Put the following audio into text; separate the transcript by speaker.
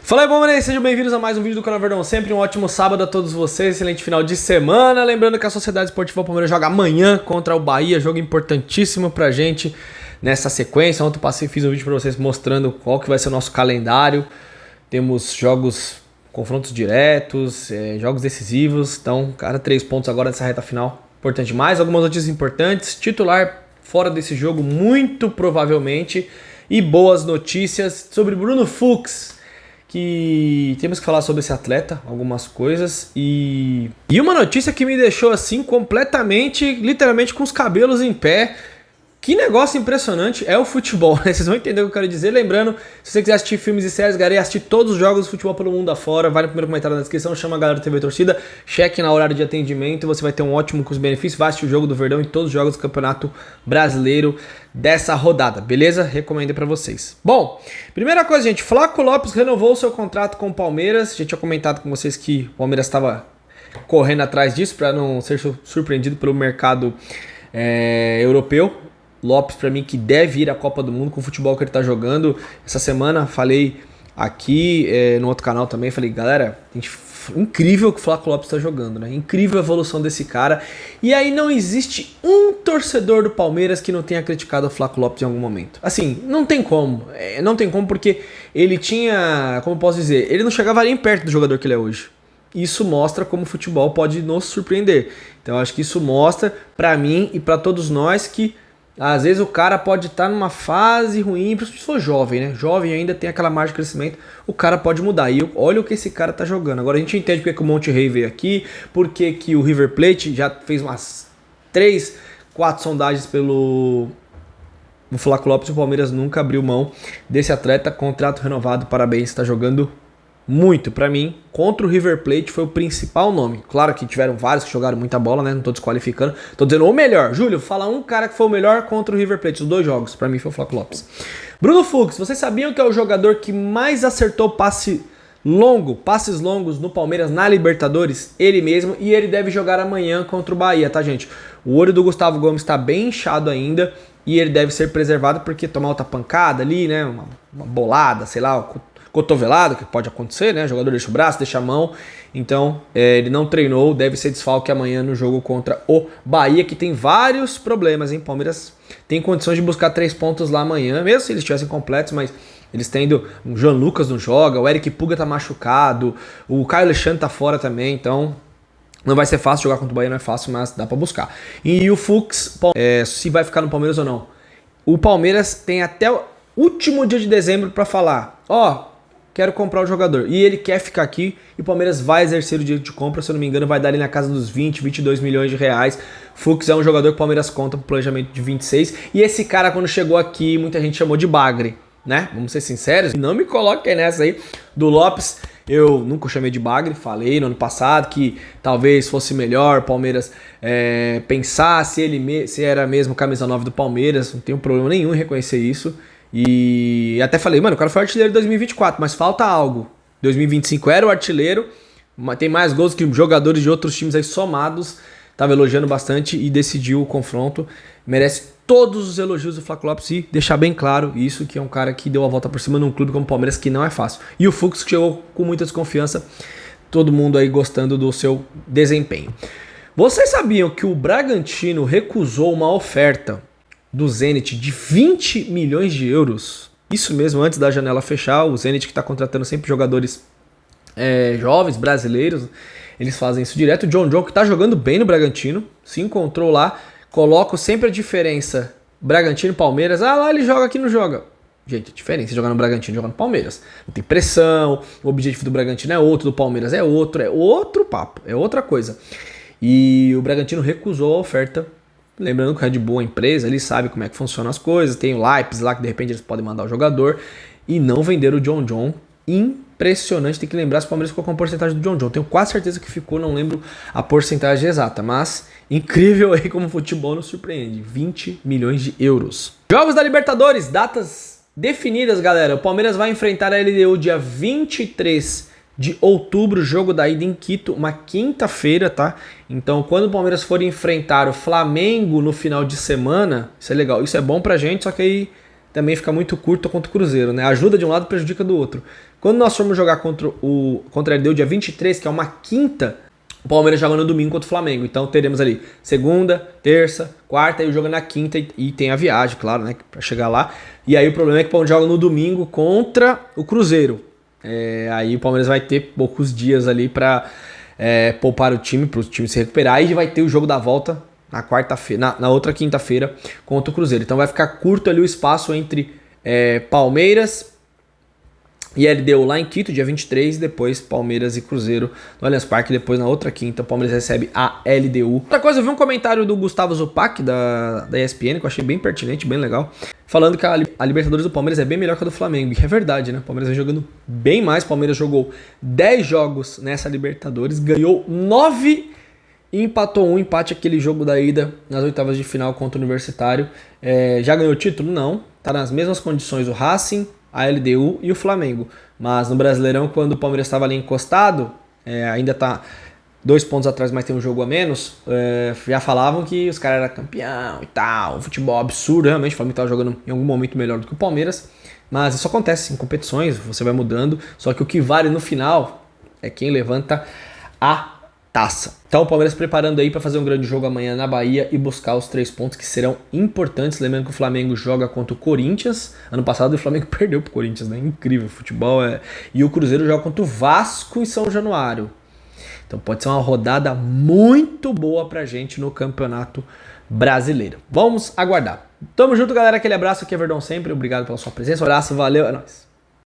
Speaker 1: Fala aí, bombeiro, sejam bem-vindos a mais um vídeo do canal Verdão. Sempre um ótimo sábado a todos vocês, excelente final de semana. Lembrando que a Sociedade Esportiva Palmeiras joga amanhã contra o Bahia, jogo importantíssimo pra gente nessa sequência. Ontem eu fiz um vídeo pra vocês mostrando qual que vai ser o nosso calendário. Temos jogos, confrontos diretos, jogos decisivos. Então, cara, 3 pontos agora nessa reta final, importante demais. Algumas notícias importantes, titular fora desse jogo, muito provavelmente. E boas notícias sobre Bruno Fuchs, que temos que falar sobre esse atleta, algumas coisas, e uma notícia que me deixou assim completamente, literalmente com os cabelos em pé. Que negócio impressionante é o futebol, né? Vocês vão entender o que eu quero dizer. Lembrando, se você quiser assistir filmes e séries, galera, assistir todos os jogos de futebol pelo mundo afora, vai no primeiro comentário na descrição, chama a galera do TV Torcida, cheque na horário de atendimento, você vai ter um ótimo custo-benefício, vai assistir o jogo do Verdão e todos os jogos do Campeonato Brasileiro dessa rodada, beleza? Recomendo pra vocês. Bom, primeira coisa, gente, Flaco Lopes renovou o seu contrato com o Palmeiras. A gente tinha comentado com vocês que o Palmeiras estava correndo atrás disso para não ser surpreendido pelo mercado europeu. Lopes, pra mim, que deve ir à Copa do Mundo com o futebol que ele tá jogando. Essa semana falei aqui no outro canal também, falei, galera, incrível que o Flaco Lopes tá jogando, né? Incrível a evolução desse cara. E aí não existe um torcedor do Palmeiras que não tenha criticado o Flaco Lopes em algum momento. Assim, não tem como. Não tem como, porque ele tinha, como eu posso dizer, ele não chegava nem perto do jogador que ele é hoje. Isso mostra como o futebol pode nos surpreender. Então eu acho que isso mostra pra mim e pra todos nós que às vezes o cara pode estar numa fase ruim, principalmente se for jovem, né? Jovem ainda tem aquela margem de crescimento, o cara pode mudar. E olha o que esse cara tá jogando. Agora a gente entende porque que o Monterrey veio aqui, porque que o River Plate já fez umas 3, 4 sondagens pelo Flaco Lopes e o Palmeiras nunca abriu mão desse atleta. Contrato renovado, parabéns, tá jogando muito. Pra mim, contra o River Plate foi o principal nome. Claro que tiveram vários que jogaram muita bola, né? Não tô desqualificando. Tô dizendo o melhor. Júlio, fala um cara que foi o melhor contra o River Plate. Os 2 jogos. Pra mim foi o Flaco Lopes. Bruno Fuchs, vocês sabiam que é o jogador que mais acertou passes longos no Palmeiras na Libertadores? Ele mesmo. E ele deve jogar amanhã contra o Bahia, tá, gente? O olho do Gustavo Gomes tá bem inchado ainda. E ele deve ser preservado porque tomar outra pancada ali, né? Uma bolada, sei lá, cotovelado, que pode acontecer, né? O jogador deixa o braço, deixa a mão. Então, ele não treinou, deve ser desfalque amanhã no jogo contra o Bahia, que tem vários problemas, hein? Palmeiras tem condições de buscar 3 pontos lá amanhã, mesmo se eles estivessem completos, mas eles tendo o João Lucas não joga, o Eric Puga tá machucado, o Caio Alexandre tá fora também, então não vai ser fácil jogar contra o Bahia, não é fácil, mas dá pra buscar. E o Fuchs, se vai ficar no Palmeiras ou não. O Palmeiras tem até o último dia de dezembro pra falar, quero comprar o jogador. E ele quer ficar aqui e o Palmeiras vai exercer o direito de compra. Se eu não me engano, vai dar ali na casa dos 20, 22 milhões de reais. Fuchs é um jogador que o Palmeiras conta pro planejamento de 26. E esse cara, quando chegou aqui, muita gente chamou de bagre, né? Vamos ser sinceros. E não me coloquem nessa aí do Lopes. Eu nunca chamei de bagre. Falei no ano passado que talvez fosse melhor o Palmeiras pensar se era mesmo camisa 9 do Palmeiras. Não tenho problema nenhum em reconhecer isso. E até falei, mano, o cara foi artilheiro de 2024, mas falta algo. 2025 era o artilheiro, tem mais gols que jogadores de outros times aí somados. Tava elogiando bastante e decidiu o confronto. Merece todos os elogios do Flaco Lopes e deixar bem claro isso, que é um cara que deu a volta por cima num clube como o Palmeiras, que não é fácil. E o Fuchs chegou com muita desconfiança, todo mundo aí gostando do seu desempenho. Vocês sabiam que o Bragantino recusou uma oferta do Zenit de 20 milhões de euros? Isso mesmo, antes da janela fechar. O Zenit, que está contratando sempre jogadores jovens, brasileiros, eles fazem isso direto. O John, que está jogando bem no Bragantino, se encontrou lá. Coloco sempre a diferença Bragantino e Palmeiras. Lá ele joga, aqui não joga. Gente, a diferença é jogar no Bragantino e jogar no Palmeiras. Não tem pressão, o objetivo do Bragantino é outro, do Palmeiras é outro papo, é outra coisa. E o Bragantino recusou a oferta. Lembrando que o Red Bull é uma empresa, ele sabe como é que funcionam as coisas. Tem o Leipzig lá que de repente eles podem mandar o jogador. E não vender o John. Impressionante, tem que lembrar se o Palmeiras ficou com a porcentagem do John. Tenho quase certeza que ficou, não lembro a porcentagem exata. Mas incrível aí como o futebol nos surpreende. 20 milhões de euros. Jogos da Libertadores, datas definidas, galera. O Palmeiras vai enfrentar a LDU dia 23 de outubro, jogo da ida em Quito, uma quinta-feira, tá? Então, quando o Palmeiras for enfrentar o Flamengo no final de semana, isso é legal, isso é bom pra gente, só que aí também fica muito curto contra o Cruzeiro, né? Ajuda de um lado, prejudica do outro. Quando nós formos jogar contra a LDU dia 23, que é uma quinta, o Palmeiras joga no domingo contra o Flamengo. Então teremos ali segunda, terça, quarta e o jogo na quinta e tem a viagem, claro, né, pra chegar lá. E aí o problema é que o Palmeiras joga no domingo contra o Cruzeiro. Aí o Palmeiras vai ter poucos dias ali pra poupar o time, pro time se recuperar. E vai ter o jogo da volta na quarta-feira, na outra quinta-feira contra o Cruzeiro. Então vai ficar curto ali o espaço entre Palmeiras e LDU lá em Quito, dia 23, e depois Palmeiras e Cruzeiro no Allianz Parque. Depois, na outra quinta, o Palmeiras recebe a LDU. Outra coisa, eu vi um comentário do Gustavo Zupac, da ESPN, que eu achei bem pertinente, bem legal, falando que a Libertadores do Palmeiras é bem melhor que a do Flamengo. E é verdade, né? O Palmeiras vem jogando bem mais. O Palmeiras jogou 10 jogos nessa Libertadores, ganhou 9 e empatou um. Empate aquele jogo da ida nas oitavas de final contra o Universitário. Já ganhou o título? Não. Tá nas mesmas condições o Racing, a LDU e o Flamengo. Mas no Brasileirão, quando o Palmeiras estava ali encostado, ainda tá 2 pontos atrás, mas tem um jogo a menos, já falavam que os caras eram campeão e tal, um futebol absurdo, realmente o Flamengo estava jogando em algum momento melhor do que o Palmeiras, mas isso acontece em competições, você vai mudando, só que o que vale no final é quem levanta a taça. Então o Palmeiras preparando aí para fazer um grande jogo amanhã na Bahia e buscar os 3 pontos que serão importantes. Lembrando que o Flamengo joga contra o Corinthians. Ano passado o Flamengo perdeu pro Corinthians, né? Incrível, futebol E o Cruzeiro joga contra o Vasco em São Januário. Então pode ser uma rodada muito boa pra gente no Campeonato Brasileiro. Vamos aguardar. Tamo junto, galera. Aquele abraço aqui é Verdão sempre. Obrigado pela sua presença. Um abraço, valeu, é nóis.